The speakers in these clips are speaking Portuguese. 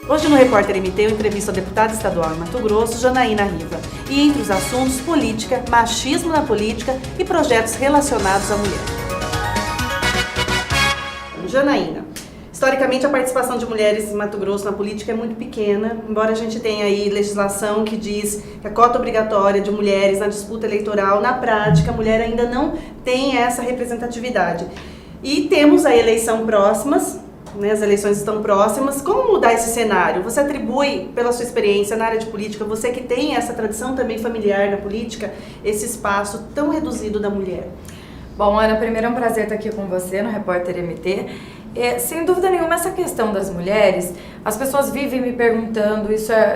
Hoje no Repórter MT eu entrevisto a deputada estadual em Mato Grosso, Janaína Riva. E entre os assuntos, política, machismo na política e projetos relacionados à mulher. Janaína, historicamente a participação de mulheres em Mato Grosso na política é muito pequena, embora a gente tenha aí legislação que diz que a cota obrigatória de mulheres na disputa eleitoral, na prática, a mulher ainda não tem essa representatividade. E temos a eleição próximas, né, as eleições estão próximas. Como mudar esse cenário? Você atribui, pela sua experiência na área de política, você que tem essa tradição também familiar na política, esse espaço tão reduzido da mulher? Bom, Ana, primeiro é um prazer estar aqui com você no Repórter MT. Sem dúvida nenhuma, essa questão das mulheres, as pessoas vivem me perguntando,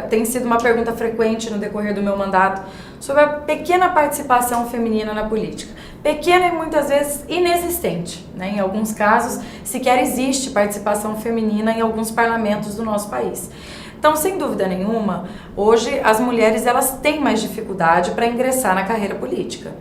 tem sido uma pergunta frequente no decorrer do meu mandato, sobre a pequena participação feminina na política. Pequena e muitas vezes inexistente, né? Em alguns casos, sequer existe participação feminina em alguns parlamentos do nosso país. Então, sem dúvida nenhuma, hoje as mulheres elas têm mais dificuldade para ingressar na carreira política.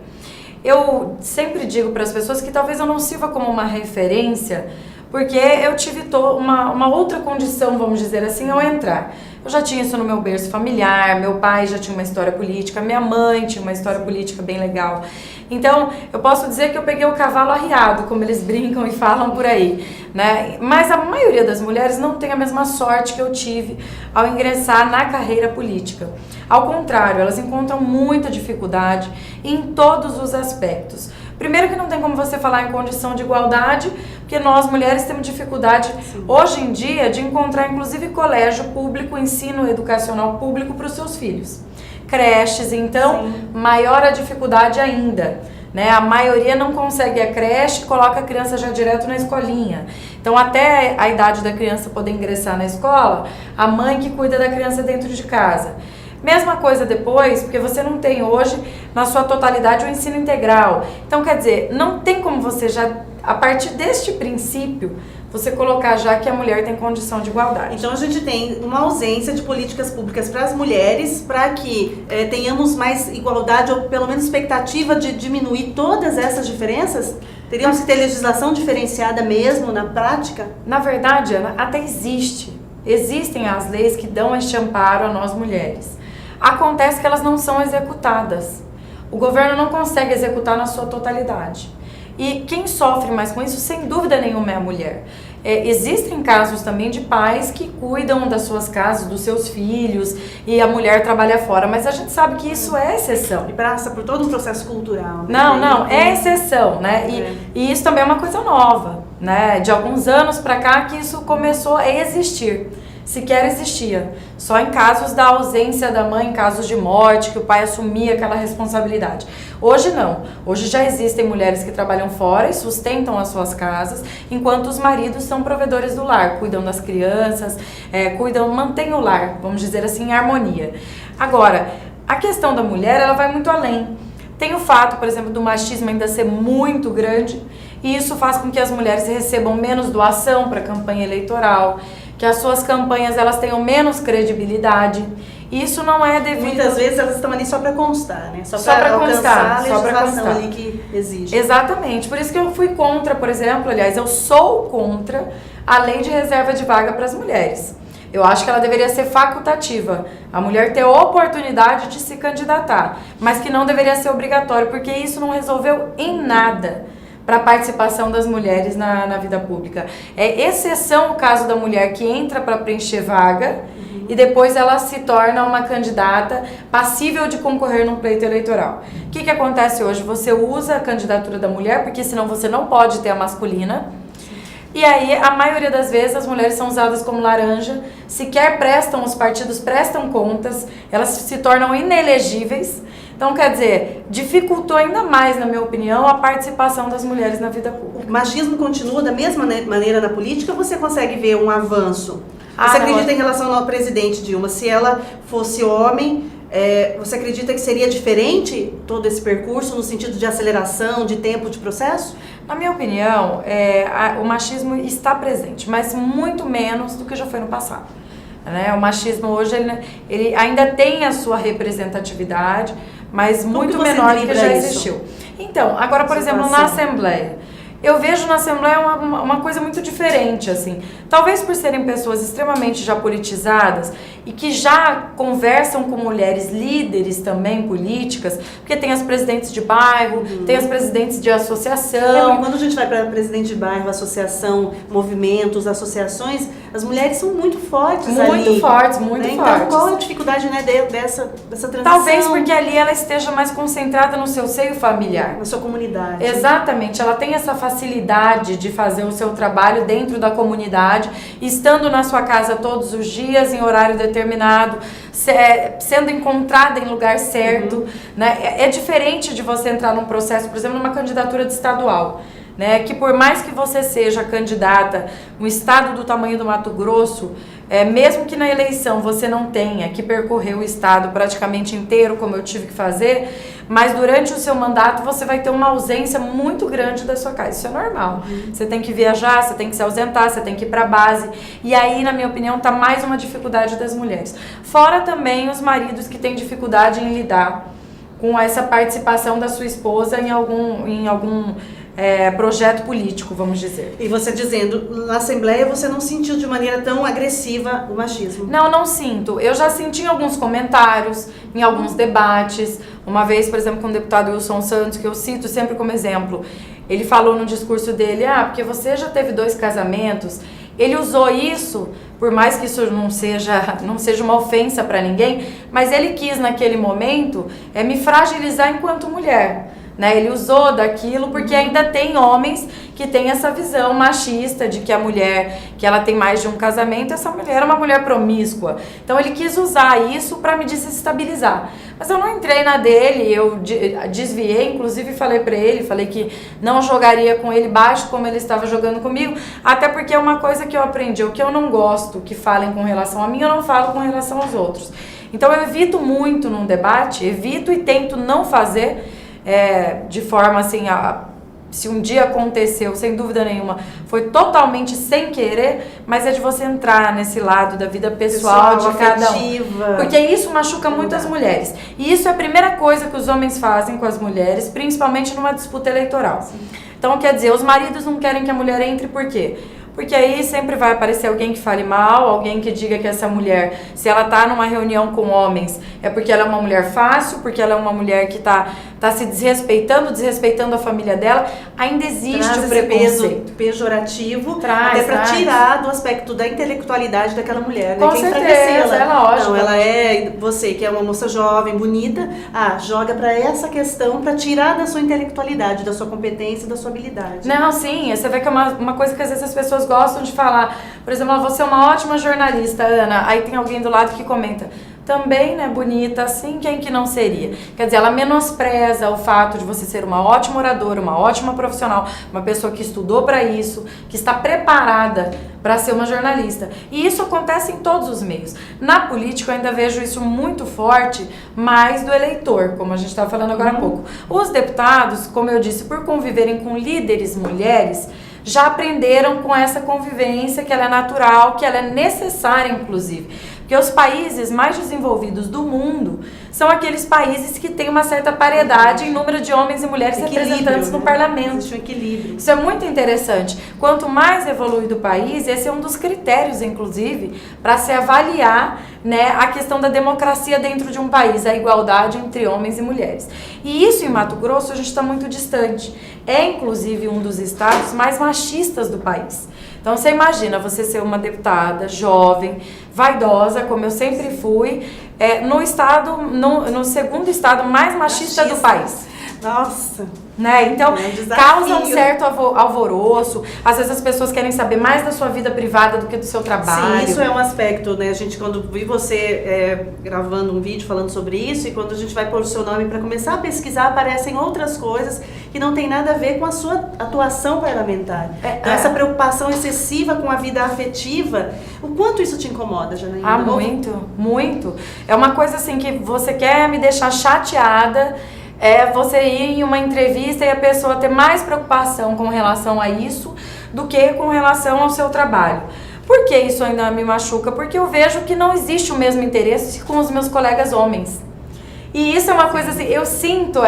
Eu sempre digo para as pessoas que talvez eu não sirva como uma referência, porque eu tive uma outra condição, vamos dizer assim, ao entrar. Eu já tinha isso no meu berço familiar, meu pai já tinha uma história política, minha mãe tinha uma história política bem legal. Então, eu posso dizer que eu peguei o cavalo arriado, como eles brincam e falam por aí, né? Mas a maioria das mulheres não tem a mesma sorte que eu tive ao ingressar na carreira política. Ao contrário, elas encontram muita dificuldade em todos os aspectos. Primeiro que não tem como você falar em condição de igualdade, porque nós mulheres temos dificuldade, hoje em dia, de encontrar inclusive colégio público, ensino educacional público para os seus filhos. Creches, então, maior a dificuldade ainda, né? A maioria não consegue a creche e coloca a criança já direto na escolinha. Então, até a idade da criança poder ingressar na escola, a mãe que cuida da criança dentro de casa. Mesma coisa depois, porque você não tem hoje, na sua totalidade, o ensino integral. Então, quer dizer, não tem como você já, a partir deste princípio, você colocar já que a mulher tem condição de igualdade. Então, a gente tem uma ausência de políticas públicas para as mulheres, para que tenhamos mais igualdade, ou pelo menos expectativa de diminuir todas essas diferenças? Teríamos que ter legislação diferenciada mesmo na prática? Na verdade, Ana, até existem as leis que dão este amparo a nós mulheres. Acontece que elas não são executadas. O governo não consegue executar na sua totalidade. E quem sofre mais com isso, sem dúvida nenhuma, é a mulher. Existem casos também de pais que cuidam das suas casas, dos seus filhos, e a mulher trabalha fora, mas a gente sabe que isso é exceção. E passa por todo um processo cultural. Não, é exceção, né? E isso também é uma coisa nova, né? De alguns anos para cá que isso começou a existir. Sequer existia, só em casos da ausência da mãe, em casos de morte, que o pai assumia aquela responsabilidade. Hoje não, hoje já existem mulheres que trabalham fora e sustentam as suas casas, enquanto os maridos são provedores do lar, cuidam das crianças, mantêm o lar, vamos dizer assim, em harmonia. Agora, a questão da mulher, ela vai muito além. Tem o fato, por exemplo, do machismo ainda ser muito grande, e isso faz com que as mulheres recebam menos doação para a campanha eleitoral, que as suas campanhas elas tenham menos credibilidade. Isso não é devido... Muitas vezes elas estão ali só para constar, né? Só para constar, a legislação ali que exige. Exatamente. Por isso que eu fui contra, por exemplo, aliás, eu sou contra a lei de reserva de vaga para as mulheres. Eu acho que ela deveria ser facultativa. A mulher ter a oportunidade de se candidatar, mas que não deveria ser obrigatório, porque isso não resolveu em nada para a participação das mulheres na vida pública. É exceção o caso da mulher que entra para preencher vaga e depois ela se torna uma candidata passível de concorrer num pleito eleitoral. O que acontece hoje? Você usa a candidatura da mulher, porque senão você não pode ter a masculina. E aí, a maioria das vezes, as mulheres são usadas como laranja, sequer os partidos prestam contas, elas se tornam inelegíveis. Então, quer dizer, dificultou ainda mais, na minha opinião, a participação das mulheres na vida pública. O machismo continua da mesma maneira na política ou você consegue ver um avanço? Você acredita em relação ao presidente Dilma, se ela fosse homem, você acredita que seria diferente todo esse percurso no sentido de aceleração, de tempo de processo? Na minha opinião, o machismo está presente, mas muito menos do que já foi no passado. Né? O machismo hoje ele ainda tem a sua representatividade, mas muito menor do que já existiu. Então, agora, por exemplo, na Assembleia, eu vejo na Assembleia uma coisa muito diferente, assim. Talvez por serem pessoas extremamente já politizadas e que já conversam com mulheres líderes também políticas, porque tem as presidentes de bairro, tem as presidentes de associação. Porque quando a gente vai para presidente de bairro, associação, movimentos, associações, as mulheres são muito fortes ali. Muito fortes, muito né? fortes. Então, qual é a dificuldade, né, dessa transição? Talvez porque ali ela esteja mais concentrada no seu seio familiar. Na sua comunidade. Exatamente, ela tem essa facilidade de fazer o seu trabalho dentro da comunidade, estando na sua casa todos os dias, em horário determinado, sendo encontrada em lugar certo, né? É diferente de você entrar num processo, por exemplo, numa candidatura de estadual, né? Que por mais que você seja candidata, um estado do tamanho do Mato Grosso, mesmo que na eleição você não tenha que percorrer o estado praticamente inteiro, como eu tive que fazer, mas durante o seu mandato você vai ter uma ausência muito grande da sua casa. Isso é normal. Você tem que viajar, você tem que se ausentar, você tem que ir para a base. E aí, na minha opinião, está mais uma dificuldade das mulheres. Fora também os maridos que têm dificuldade em lidar com essa participação da sua esposa em algum projeto político, vamos dizer. E você dizendo, na Assembleia você não sentiu de maneira tão agressiva o machismo? Não sinto. Eu já senti em alguns comentários, em alguns debates. Uma vez, por exemplo, com o deputado Wilson Santos, que eu cito sempre como exemplo, ele falou no discurso dele, porque você já teve 2 casamentos. Ele usou isso, por mais que isso não seja uma ofensa para ninguém, mas ele quis naquele momento me fragilizar enquanto mulher. Né? Ele usou daquilo porque ainda tem homens que têm essa visão machista de que a mulher, que ela tem mais de um casamento, essa mulher é uma mulher promíscua. Então ele quis usar isso para me desestabilizar. Mas eu não entrei na dele, eu desviei, inclusive falei que não jogaria com ele baixo como ele estava jogando comigo, até porque é uma coisa que eu aprendi, o que eu não gosto que falem com relação a mim, eu não falo com relação aos outros. Então eu evito muito num debate, evito e tento não fazer de forma assim, se um dia aconteceu, sem dúvida nenhuma, foi totalmente sem querer, mas é de você entrar nesse lado da vida pessoal de cada um. Porque isso machuca muito as mulheres. E isso é a primeira coisa que os homens fazem com as mulheres, principalmente numa disputa eleitoral. Sim. Então, quer dizer, os maridos não querem que a mulher entre, por quê? Porque aí sempre vai aparecer alguém que fale mal, alguém que diga que essa mulher, se ela tá numa reunião com homens, é porque ela é uma mulher fácil, porque ela é uma mulher que tá se desrespeitando a família dela. Ainda existe o preconceito. Peso pejorativo, até para tirar do aspecto da intelectualidade daquela mulher, né? Com certeza, é lógico. Não, ela você que é uma moça jovem, bonita, joga para essa questão, para tirar da sua intelectualidade, da sua competência, da sua habilidade. Não, sim, você vê que é uma coisa que às vezes as pessoas gostam de falar. Por exemplo, você é uma ótima jornalista, Ana, aí tem alguém do lado que comenta, também, né, bonita, assim, quem que não seria? Quer dizer, ela menospreza o fato de você ser uma ótima oradora, uma ótima profissional, uma pessoa que estudou para isso, que está preparada para ser uma jornalista. E isso acontece em todos os meios. Na política eu ainda vejo isso muito forte, mais do eleitor, como a gente estava falando agora há pouco. Os deputados, como eu disse, por conviverem com líderes mulheres, já aprenderam com essa convivência que ela é natural, que ela é necessária, inclusive. Porque os países mais desenvolvidos do mundo são aqueles países que têm uma certa paridade em número de homens e mulheres representantes no parlamento. Existe um equilíbrio. Isso é muito interessante. Quanto mais evoluído o país, esse é um dos critérios, inclusive, para se avaliar, né, a questão da democracia dentro de um país, a igualdade entre homens e mulheres. E isso em Mato Grosso a gente está muito distante. É, inclusive, um dos estados mais machistas do país. Então, você imagina você ser uma deputada jovem, vaidosa, como eu sempre fui, no segundo estado mais machista do país. Nossa! Né? Então, causa um certo alvoroço. Às vezes as pessoas querem saber mais da sua vida privada do que do seu trabalho. Sim, isso é um aspecto, né? A gente, quando vi você gravando um vídeo falando sobre isso, e quando a gente vai pôr o seu nome para começar a pesquisar, aparecem outras coisas que não tem nada a ver com a sua atuação parlamentar. Então, essa preocupação excessiva com a vida afetiva, o quanto isso te incomoda, Janaína? Muito, muito. É uma coisa assim que você quer me deixar chateada, você ir em uma entrevista e a pessoa ter mais preocupação com relação a isso do que com relação ao seu trabalho. Por que isso ainda me machuca? Porque eu vejo que não existe o mesmo interesse com os meus colegas homens. E isso é uma coisa assim, eu sinto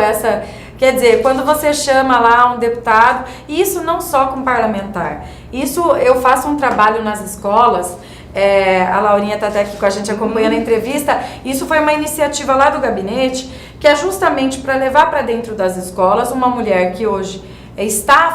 Quer dizer, quando você chama lá um deputado, e isso não só com parlamentar, isso eu faço um trabalho nas escolas, a Laurinha está até aqui com a gente acompanhando a entrevista, isso foi uma iniciativa lá do gabinete, que é justamente para levar para dentro das escolas uma mulher que hoje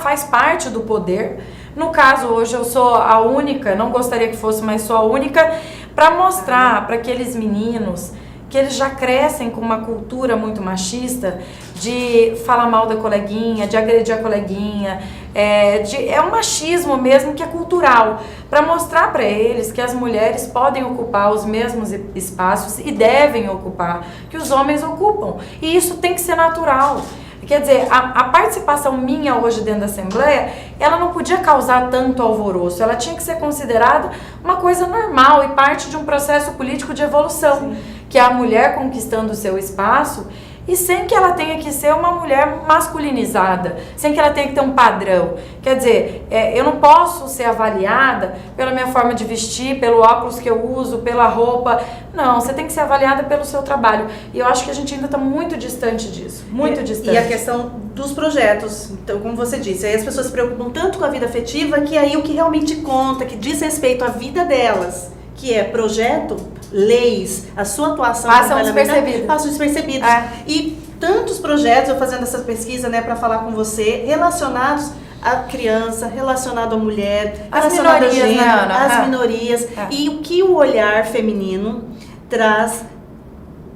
faz parte do poder. No caso, hoje eu sou a única, não gostaria que fosse, mas sou a única, para mostrar para aqueles meninos que eles já crescem com uma cultura muito machista de falar mal da coleguinha, de agredir a coleguinha, é um machismo mesmo que é cultural, para mostrar para eles que as mulheres podem ocupar os mesmos espaços e devem ocupar, que os homens ocupam, e isso tem que ser natural. Quer dizer, a participação minha hoje dentro da Assembleia, ela não podia causar tanto alvoroço, ela tinha que ser considerada uma coisa normal e parte de um processo político de evolução. Sim. Que é a mulher conquistando o seu espaço e sem que ela tenha que ser uma mulher masculinizada, sem que ela tenha que ter um padrão. Quer dizer, eu não posso ser avaliada pela minha forma de vestir, pelo óculos que eu uso, pela roupa. Não, você tem que ser avaliada pelo seu trabalho. E eu acho que a gente ainda está muito distante disso, muito distante. E a questão dos projetos, então, como você disse, aí as pessoas se preocupam tanto com a vida afetiva que aí o que realmente conta, que diz respeito à vida delas, que é projeto, leis, a sua atuação passam despercebidos. E tantos projetos, eu fazendo essa pesquisa, né, para falar com você, relacionados à criança, relacionado à mulher, relacionado a gênero, né, às minorias, e o que o olhar feminino traz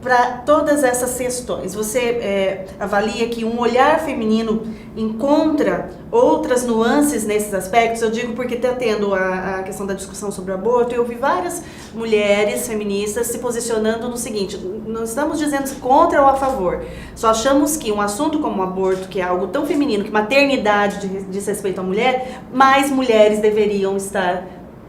para todas essas questões. Você avalia que um olhar feminino encontra outras nuances nesses aspectos? Eu digo porque está tendo a questão da discussão sobre o aborto, eu vi várias mulheres feministas se posicionando no seguinte: não estamos dizendo contra ou a favor, só achamos que um assunto como o aborto, que é algo tão feminino, que maternidade diz respeito à mulher, mais mulheres deveriam estar,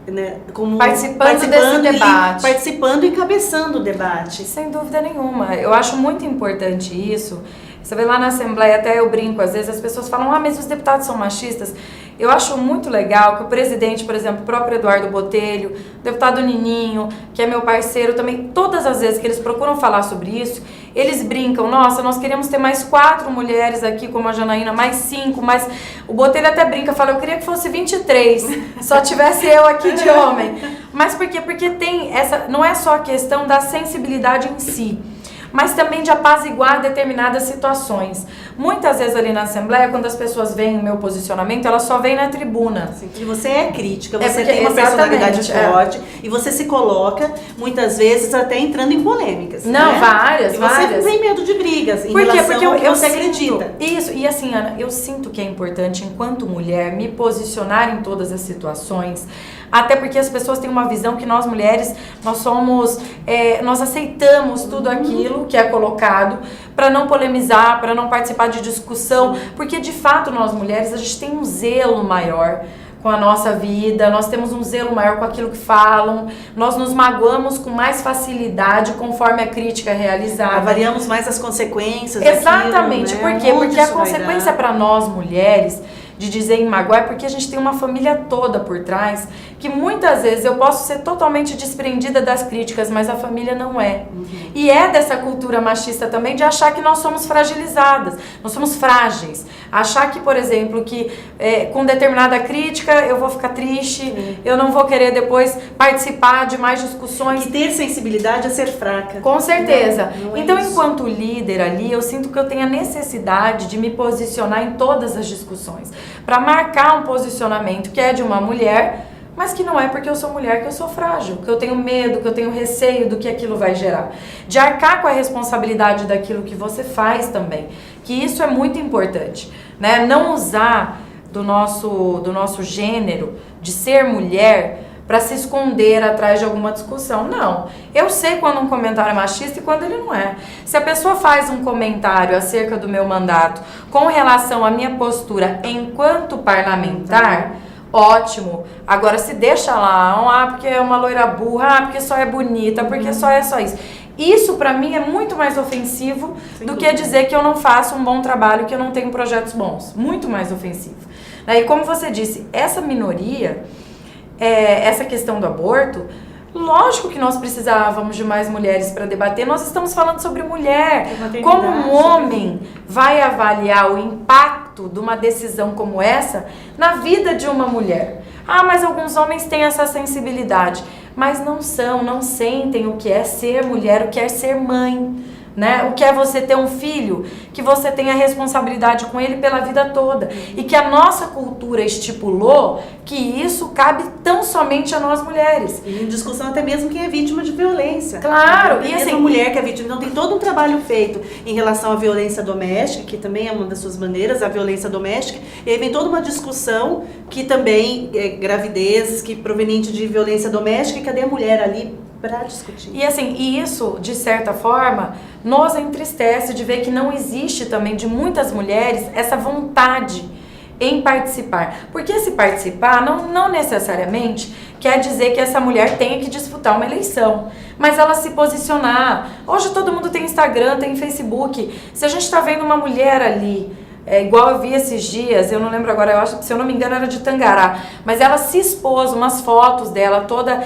né, como participando desse debate. Participando e encabeçando o debate. Sem dúvida nenhuma. Eu acho muito importante isso. Você vê lá na Assembleia, até eu brinco, às vezes as pessoas falam, mas os deputados são machistas. Eu acho muito legal que o presidente, por exemplo, o próprio Eduardo Botelho, o deputado Nininho, que é meu parceiro também, todas as vezes que eles procuram falar sobre isso, eles brincam, nossa, nós queríamos ter mais 4 mulheres aqui, como a Janaína, mais 5, mas o Botelho até brinca, fala, eu queria que fosse 23, só tivesse eu aqui de homem. Mas por quê? Porque tem essa, não é só a questão da sensibilidade em si, mas também de apaziguar determinadas situações. Muitas vezes ali na Assembleia, quando as pessoas veem o meu posicionamento, elas só veem na tribuna. Sim, e você é crítica, você tem uma personalidade forte, e você se coloca, muitas vezes, até entrando em polêmicas. Não, né? várias. E você não tem medo de brigas em relação ao que você acredita. Isso, e assim, Ana, eu sinto que é importante, enquanto mulher, me posicionar em todas as situações, até porque as pessoas têm uma visão que nós mulheres, nós aceitamos tudo aquilo que é colocado para não polemizar, para não participar de discussão, porque de fato nós mulheres, a gente tem um zelo maior com a nossa vida, nós temos um zelo maior com aquilo que falam, nós nos magoamos com mais facilidade conforme a crítica é realizada. Avaliamos mais as consequências. Exatamente, daquilo, né? Por quê? Porque a consequência para nós mulheres de dizer em magoar é porque a gente tem uma família toda por trás, que muitas vezes eu posso ser totalmente desprendida das críticas, mas a família não é. E é dessa cultura machista também de achar que nós somos fragilizadas, nós somos frágeis. Achar que, por exemplo, que com determinada crítica eu vou ficar triste, eu não vou querer depois participar de mais discussões. Que ter sensibilidade é ser fraca. Com certeza. Não então, isso. Enquanto líder ali, eu sinto que eu tenho a necessidade de me posicionar em todas as discussões, para marcar um posicionamento que é de uma mulher, mas que não é porque eu sou mulher que eu sou frágil, que eu tenho medo, que eu tenho receio do que aquilo vai gerar. De arcar com a responsabilidade daquilo que você faz também, que isso é muito importante, né? Não usar do nosso gênero, de ser mulher, para se esconder atrás de alguma discussão. Não. Eu sei quando um comentário é machista e quando ele não é. Se a pessoa faz um comentário acerca do meu mandato com relação à minha postura enquanto parlamentar, ótimo. Agora, se deixa lá, porque é uma loira burra, porque só é bonita, porque só isso. Isso, pra mim, é muito mais ofensivo do que dizer que eu não faço um bom trabalho, que eu não tenho projetos bons. Muito mais ofensivo. E como você disse, essa minoria, essa questão do aborto, Lógico que nós precisávamos de mais mulheres para debater. Nós estamos falando sobre mulher. Como um homem vai avaliar o impacto de uma decisão como essa na vida de uma mulher? Ah, mas alguns homens têm essa sensibilidade. Mas não sentem o que é ser mulher, o que é ser mãe. Né? O que é você ter um filho, que você tem a responsabilidade com ele pela vida toda. E que a nossa cultura estipulou que isso cabe tão somente a nós mulheres. E em discussão até mesmo quem é vítima de violência. Claro. E assim, a mulher que é vítima. Então tem todo um trabalho feito em relação à violência doméstica, que também é uma das suas bandeiras, a violência doméstica. E aí vem toda uma discussão que também é gravidezes, que proveniente de violência doméstica, e cadê a mulher ali para discutir? E assim, isso, de certa forma, nos entristece de ver que não existe também de muitas mulheres essa vontade em participar. Porque esse participar não necessariamente quer dizer que essa mulher tenha que disputar uma eleição, mas ela se posicionar. Hoje todo mundo tem Instagram, tem Facebook. Se a gente está vendo uma mulher ali, igual eu vi esses dias, eu não lembro agora, eu acho que, se eu não me engano, era de Tangará, mas ela se expôs, umas fotos dela toda,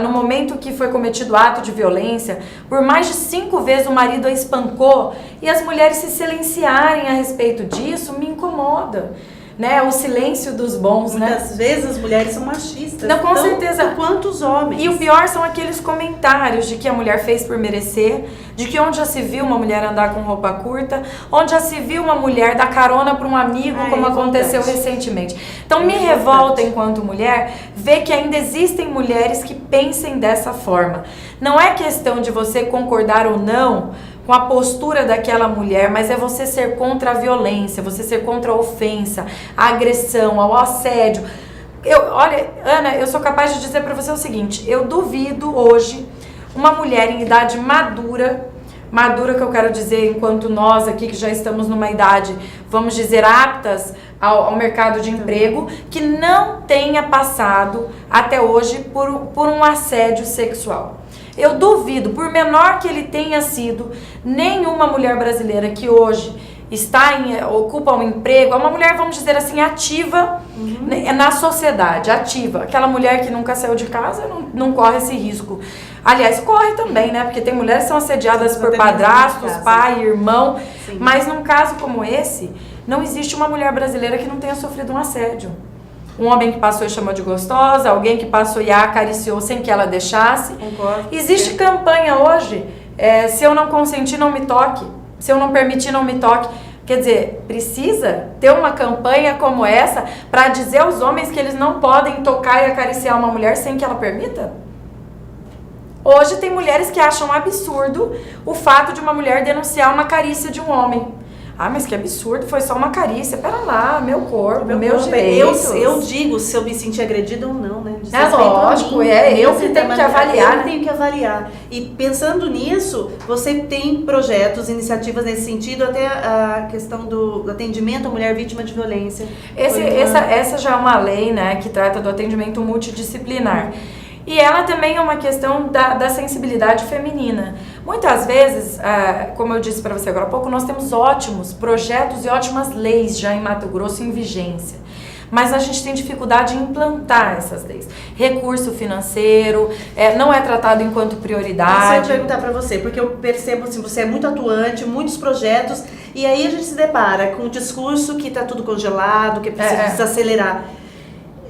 no momento que foi cometido ato de violência, por mais de 5 vezes o marido a espancou, e as mulheres se silenciarem a respeito disso me incomoda. Né, o silêncio dos bons, muitas vezes as mulheres são machistas. Não, com certeza. Quanto os homens. E o pior são aqueles comentários de que a mulher fez por merecer, de que onde já se viu uma mulher andar com roupa curta, onde já se viu uma mulher dar carona para um amigo, como aconteceu recentemente. Então me revolta enquanto mulher ver que ainda existem mulheres que pensem dessa forma. Não é questão de você concordar ou não com a postura daquela mulher, mas é você ser contra a violência, você ser contra a ofensa, a agressão, ao assédio. Olha, Ana, eu sou capaz de dizer para você o seguinte, eu duvido hoje uma mulher em idade madura que eu quero dizer enquanto nós aqui que já estamos numa idade, vamos dizer, aptas ao mercado de emprego, que não tenha passado até hoje por um assédio sexual. Eu duvido, por menor que ele tenha sido, nenhuma mulher brasileira que hoje ocupa um emprego, é uma mulher, vamos dizer assim, ativa na sociedade, ativa. Aquela mulher que nunca saiu de casa não corre esse risco. Aliás, corre também, né? Porque tem mulheres que são assediadas por padrastos, pai, irmão. Sim. Mas num caso como esse, não existe uma mulher brasileira que não tenha sofrido um assédio. Um homem que passou e chamou de gostosa, alguém que passou e a acariciou sem que ela deixasse. Concordo. Existe campanha hoje, se eu não consentir, não me toque. Se eu não permitir, não me toque. Quer dizer, precisa ter uma campanha como essa para dizer aos homens que eles não podem tocar e acariciar uma mulher sem que ela permita? Hoje tem mulheres que acham absurdo o fato de uma mulher denunciar uma carícia de um homem. Ah, mas que absurdo, foi só uma carícia. Pera lá, meu corpo, meus direitos. Eu digo se eu me sentir agredida ou não, né? Lógico, eu que tenho que avaliar. Eu tenho que avaliar. E pensando nisso, você tem projetos, iniciativas nesse sentido, até a questão do atendimento à mulher vítima de violência. Essa já é uma lei, né, que trata do atendimento multidisciplinar. E ela também é uma questão da sensibilidade feminina. Muitas vezes, como eu disse para você agora há pouco, nós temos ótimos projetos e ótimas leis já em Mato Grosso em vigência. Mas a gente tem dificuldade em implantar essas leis. Recurso financeiro, não é tratado enquanto prioridade. Isso eu ia perguntar para você, porque eu percebo assim, você é muito atuante, muitos projetos, e aí a gente se depara com um discurso que está tudo congelado, que precisa desacelerar.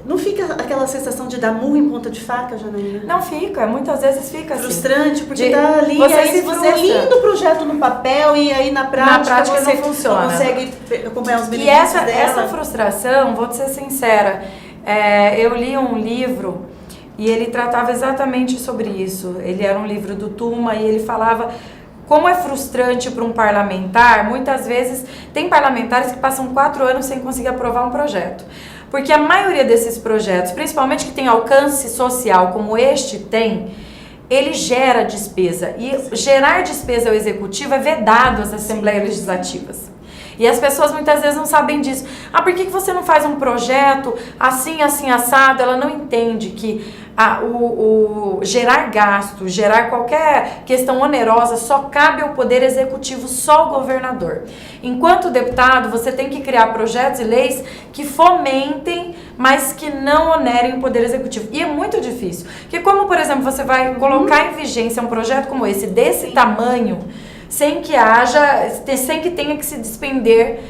Não fica aquela sensação de dar murro em ponta de faca, Janaína? Não fica, muitas vezes fica assim. Frustrante, porque tá ali, você é lindo projeto no papel e aí na prática você não funciona. Não consegue acompanhar os benefícios dela. E essa frustração, vou te ser sincera, eu li um livro e ele tratava exatamente sobre isso. Ele era um livro do Tuma e ele falava como é frustrante para um parlamentar. Muitas vezes tem parlamentares que passam 4 anos sem conseguir aprovar um projeto. Porque a maioria desses projetos, principalmente que tem alcance social como este tem, ele gera despesa. E gerar despesa ao executivo é vedado às assembleias legislativas. E as pessoas muitas vezes não sabem disso. Ah, por que você não faz um projeto assim, assim, assado? Ela não entende que o gerar gasto, gerar qualquer questão onerosa só cabe ao poder executivo, só ao governador. Enquanto deputado, você tem que criar projetos e leis que fomentem mas que não onerem o Poder Executivo. E é muito difícil. Porque como, por exemplo, você vai colocar em vigência um projeto como esse, desse tamanho, sem que tenha que se despender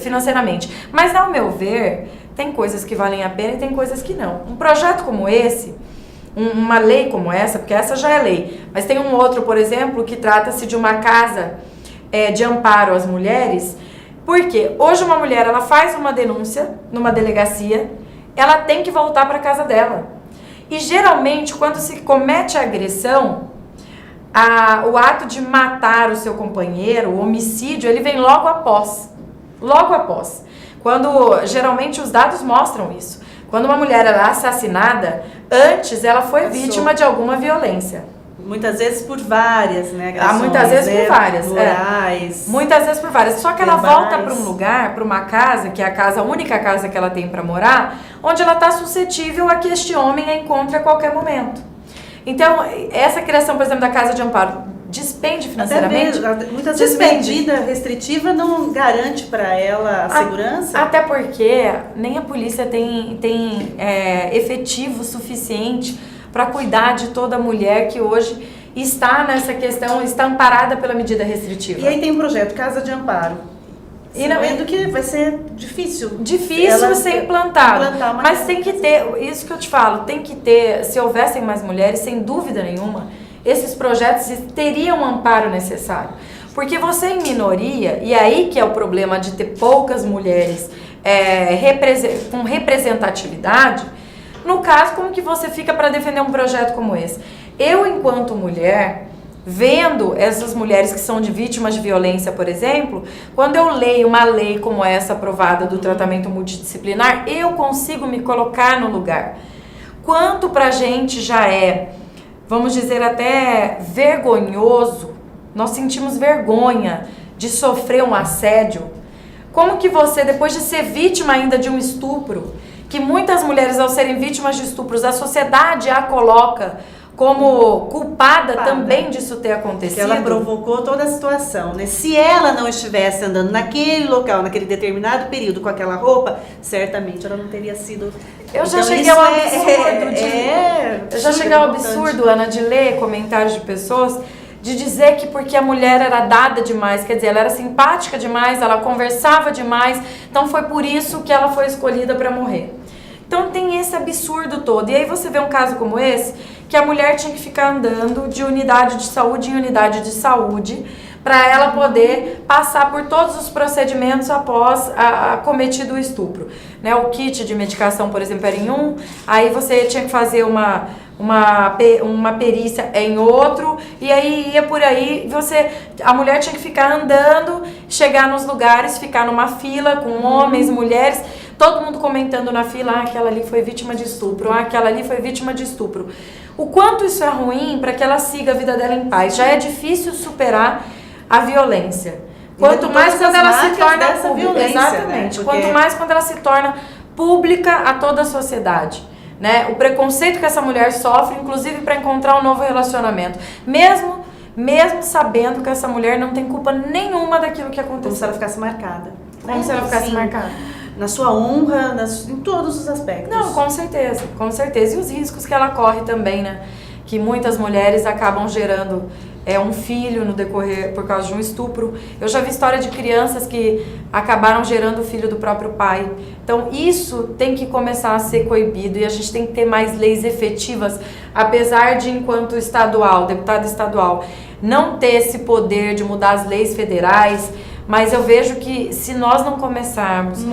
financeiramente. Mas, ao meu ver, tem coisas que valem a pena e tem coisas que não. Um projeto como esse, uma lei como essa, porque essa já é lei, mas tem um outro, por exemplo, que trata-se de uma casa de amparo às mulheres, porque hoje uma mulher, ela faz uma denúncia numa delegacia, ela tem que voltar para casa dela. E geralmente, quando se comete a agressão, o ato de matar o seu companheiro, o homicídio, ele vem logo após. Logo após. Quando, geralmente, os dados mostram isso. Quando uma mulher é assassinada, antes ela foi vítima de alguma violência. Muitas vezes por várias, né? Agressões, muitas vezes por várias. Morais, muitas vezes por várias. Só que ela volta para um lugar, para uma casa, que é a única casa que ela tem para morar, onde ela está suscetível a que este homem a encontre a qualquer momento. Então, essa criação, por exemplo, da casa de amparo, despende financeiramente? Muitas vezes medida restritiva não garante para ela a segurança? Até porque nem a polícia tem efetivo suficiente para cuidar de toda mulher que hoje está nessa questão, está amparada pela medida restritiva. E aí tem um projeto Casa de Amparo. E vendo que vai ser difícil ser implantado. Mas tem que ter, isso que eu te falo, tem que ter, se houvessem mais mulheres, sem dúvida nenhuma, esses projetos teriam um amparo necessário. Porque você em minoria, e aí que é o problema de ter poucas mulheres com representatividade, no caso, como que você fica para defender um projeto como esse? Eu, enquanto mulher, vendo essas mulheres que são vítimas de violência, por exemplo, quando eu leio uma lei como essa aprovada do tratamento multidisciplinar, eu consigo me colocar no lugar. Quanto pra gente já vamos dizer até vergonhoso, nós sentimos vergonha de sofrer um assédio. Como que você, depois de ser vítima ainda de um estupro, que muitas mulheres ao serem vítimas de estupros, a sociedade a coloca como culpada também disso ter acontecido. Que ela provocou toda a situação, né? Se ela não estivesse andando naquele local, naquele determinado período com aquela roupa, certamente ela não teria sido... Eu já cheguei ao absurdo eu já cheguei ao absurdo, Ana, de ler comentários de pessoas de dizer que porque a mulher era dada demais, quer dizer, ela era simpática demais, ela conversava demais, então foi por isso que ela foi escolhida para morrer. Então tem esse absurdo todo. E aí você vê um caso como esse, que a mulher tinha que ficar andando de unidade de saúde em unidade de saúde para ela poder passar por todos os procedimentos após cometido o estupro. Né? O kit de medicação, por exemplo, era em um, aí você tinha que fazer uma perícia em outro, e aí ia por aí, a mulher tinha que ficar andando, chegar nos lugares, ficar numa fila com homens, mulheres, todo mundo comentando na fila, aquela ali foi vítima de estupro, aquela ali foi vítima de estupro. O quanto isso é ruim para que ela siga a vida dela em paz. Já é difícil superar a violência. Quanto mais quando ela se torna pública. Exatamente. Né? Quanto mais quando ela se torna pública a toda a sociedade. Né? O preconceito que essa mulher sofre, inclusive para encontrar um novo relacionamento. Mesmo sabendo que essa mulher não tem culpa nenhuma daquilo que aconteceu. Como se ela ficasse marcada. Como se ela ficasse marcada. Na sua honra, em todos os aspectos. Não, com certeza, com certeza. E os riscos que ela corre também, né? Que muitas mulheres acabam gerando um filho no decorrer por causa de um estupro. Eu já vi história de crianças que acabaram gerando o filho do próprio pai. Então isso tem que começar a ser coibido e a gente tem que ter mais leis efetivas, apesar de, enquanto deputado estadual, não ter esse poder de mudar as leis federais. Mas eu vejo que se nós não começarmos um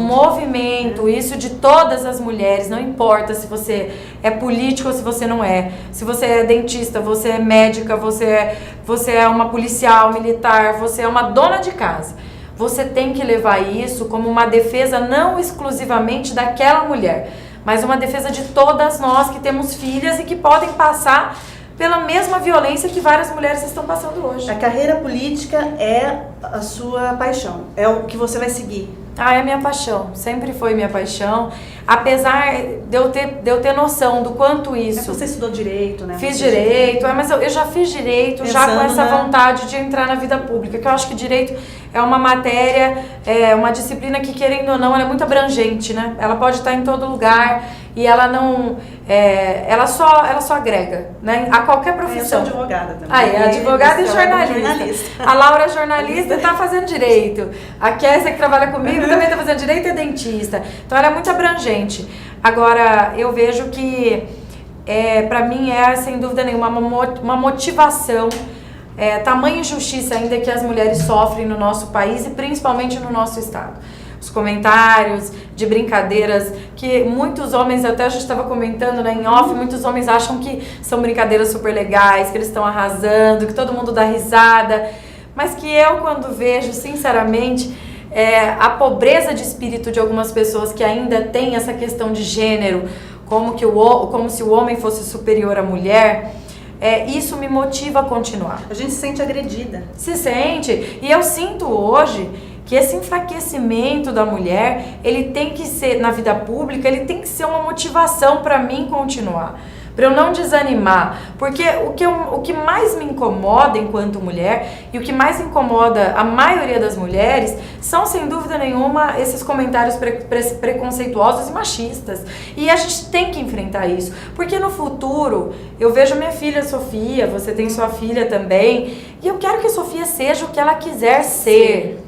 movimento, isso de todas as mulheres, não importa se você é político ou se você não é, se você é dentista, você é médica, você é uma policial militar, você é uma dona de casa, você tem que levar isso como uma defesa não exclusivamente daquela mulher, mas uma defesa de todas nós que temos filhas e que podem passar pela mesma violência que várias mulheres estão passando hoje. A carreira política é a sua paixão, é o que você vai seguir. Ah, é minha paixão, sempre foi minha paixão, apesar de eu ter noção do quanto isso... Você estudou Direito, né? Fiz Direito, mas eu já fiz Direito, já com essa vontade de entrar na vida pública, que eu acho que Direito é uma matéria, é uma disciplina que, querendo ou não, ela é muito abrangente, né? Ela pode estar em todo lugar e ela não... ela só agrega, né? A qualquer profissão. Eu sou advogada também. Advogada e jornalista. A Laura é jornalista e está fazendo Direito. A Kézia, que trabalha comigo, também está fazendo Direito e é dentista. Então, ela é muito abrangente. Agora, eu vejo que, para mim, sem dúvida nenhuma, uma motivação, tamanha injustiça ainda que as mulheres sofrem no nosso país e principalmente no nosso estado. Os comentários de brincadeiras que muitos homens, até a gente estava comentando, né, em off, muitos homens acham que são brincadeiras super legais, que eles estão arrasando, que todo mundo dá risada, mas que eu, quando vejo, sinceramente, a pobreza de espírito de algumas pessoas que ainda têm essa questão de gênero, como se o homem fosse superior à mulher, isso me motiva a continuar. A gente se sente agredida. Se sente. E eu sinto hoje que esse enfraquecimento da mulher, ele tem que ser, na vida pública, ele tem que ser uma motivação para mim continuar. Para eu não desanimar. Porque o que mais me incomoda enquanto mulher, e o que mais incomoda a maioria das mulheres, são, sem dúvida nenhuma, esses comentários preconceituosos e machistas. E a gente tem que enfrentar isso. Porque no futuro, eu vejo minha filha Sofia, você tem sua filha também, e eu quero que a Sofia seja o que ela quiser ser.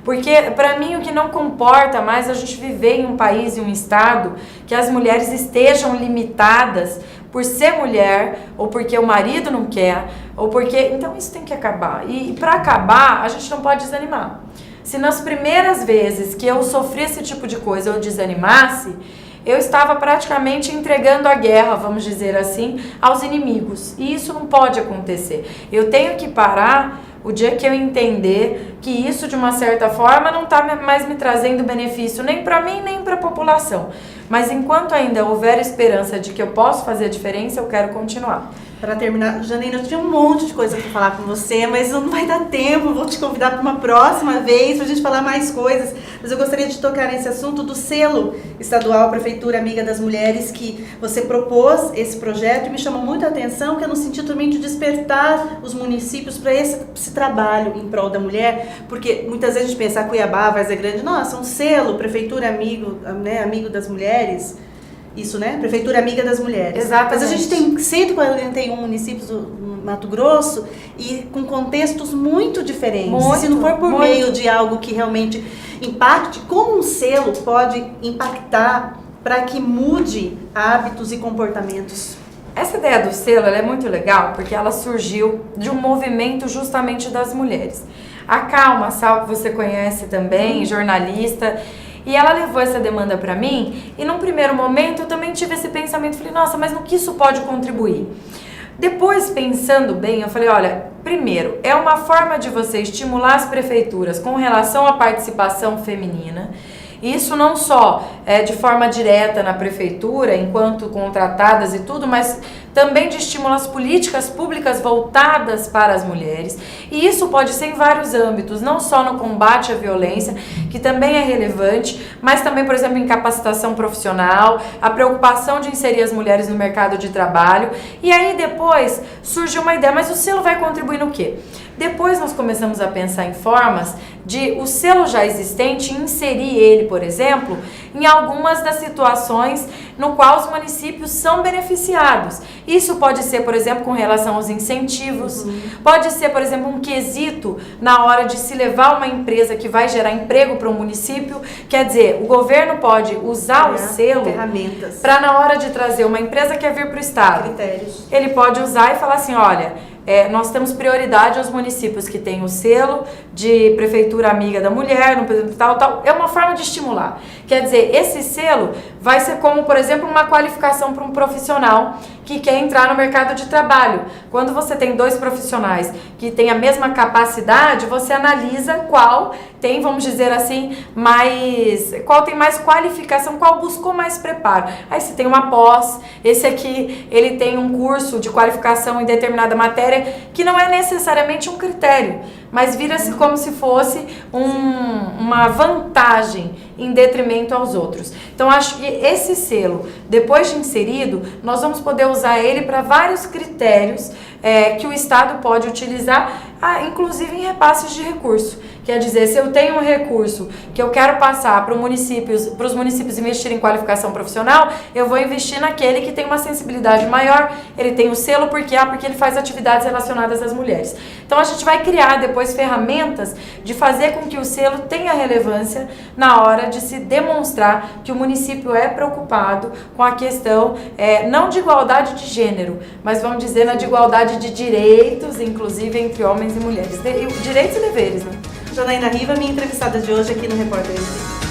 Porque, para mim, o que não comporta mais é a gente viver em um país e um estado que as mulheres estejam limitadas por ser mulher, ou porque o marido não quer, ou porque... Então, isso tem que acabar. E para acabar, a gente não pode desanimar. Se nas primeiras vezes que eu sofri esse tipo de coisa eu desanimasse, eu estava praticamente entregando a guerra, vamos dizer assim, aos inimigos. E isso não pode acontecer. Eu tenho que parar o dia que eu entender que isso, de uma certa forma, não está mais me trazendo benefício nem para mim, nem para a população. Mas enquanto ainda houver esperança de que eu posso fazer a diferença, eu quero continuar. Para terminar, Janaína, eu tinha um monte de coisa para falar com você, mas não vai dar tempo, vou te convidar para uma próxima vez para a gente falar mais coisas. Mas eu gostaria de tocar nesse assunto do selo estadual Prefeitura Amiga das Mulheres, que você propôs esse projeto e me chamou muito a atenção, que é no sentido também de despertar os municípios para esse trabalho em prol da mulher, porque muitas vezes a gente pensa, Cuiabá, Várzea Grande, nossa, um selo, Prefeitura Amigo, né, Amigo das Mulheres. Isso, né? Prefeitura Amiga das Mulheres. Exatamente. Mas a gente tem 141 municípios no Mato Grosso e com contextos muito diferentes. Muito, se não for por muito. meio de algo que realmente impacte, como um selo pode impactar para que mude hábitos e comportamentos? Essa ideia do selo ela é muito legal porque ela surgiu de um movimento justamente das mulheres. A Calma Sal, que você conhece também, jornalista... E ela levou essa demanda para mim e num primeiro momento eu também tive esse pensamento, falei, nossa, mas no que isso pode contribuir? Depois, pensando bem, eu falei, olha, primeiro, é uma forma de você estimular as prefeituras com relação à participação feminina. Isso não só de forma direta na prefeitura, enquanto contratadas e tudo, mas também de estimular as políticas públicas voltadas para as mulheres. E isso pode ser em vários âmbitos, não só no combate à violência, que também é relevante, mas também, por exemplo, em capacitação profissional, a preocupação de inserir as mulheres no mercado de trabalho. E aí depois surgiu uma ideia, mas o selo vai contribuir no quê? Depois nós começamos a pensar em formas de o selo já existente inserir ele, por exemplo, em algumas das situações no qual os municípios são beneficiados. Isso pode ser, por exemplo, com relação aos incentivos, pode ser, por exemplo, um quesito na hora de se levar uma empresa que vai gerar emprego para um município. Quer dizer, o governo pode usar o selo para, na hora de trazer uma empresa que quer vir para o estado, critérios. Ele pode usar e falar assim, olha... nós temos prioridade aos municípios que têm o selo de Prefeitura Amiga da Mulher, tal. É uma forma de estimular. Quer dizer, esse selo vai ser como, por exemplo, uma qualificação para um profissional que quer entrar no mercado de trabalho. Quando você tem dois profissionais que têm a mesma capacidade, você analisa qual tem, vamos dizer assim, qual tem mais qualificação, qual buscou mais preparo. Aí você tem uma pós, esse aqui, ele tem um curso de qualificação em determinada matéria, que não é necessariamente um critério. mas vira-se como se fosse uma vantagem em detrimento aos outros. Então, acho que esse selo, depois de inserido, nós vamos poder usar ele para vários critérios que o Estado pode utilizar, inclusive em repasses de recurso. Quer dizer, se eu tenho um recurso que eu quero passar para os municípios investirem em qualificação profissional, eu vou investir naquele que tem uma sensibilidade maior, ele tem o selo porque ele faz atividades relacionadas às mulheres. Então a gente vai criar depois ferramentas de fazer com que o selo tenha relevância na hora de se demonstrar que o município é preocupado com a questão não de igualdade de gênero, mas vamos dizer de igualdade de direitos, inclusive entre homens e mulheres. Direitos e deveres, né? Janaína Riva, minha entrevistada de hoje aqui no Repórter MT.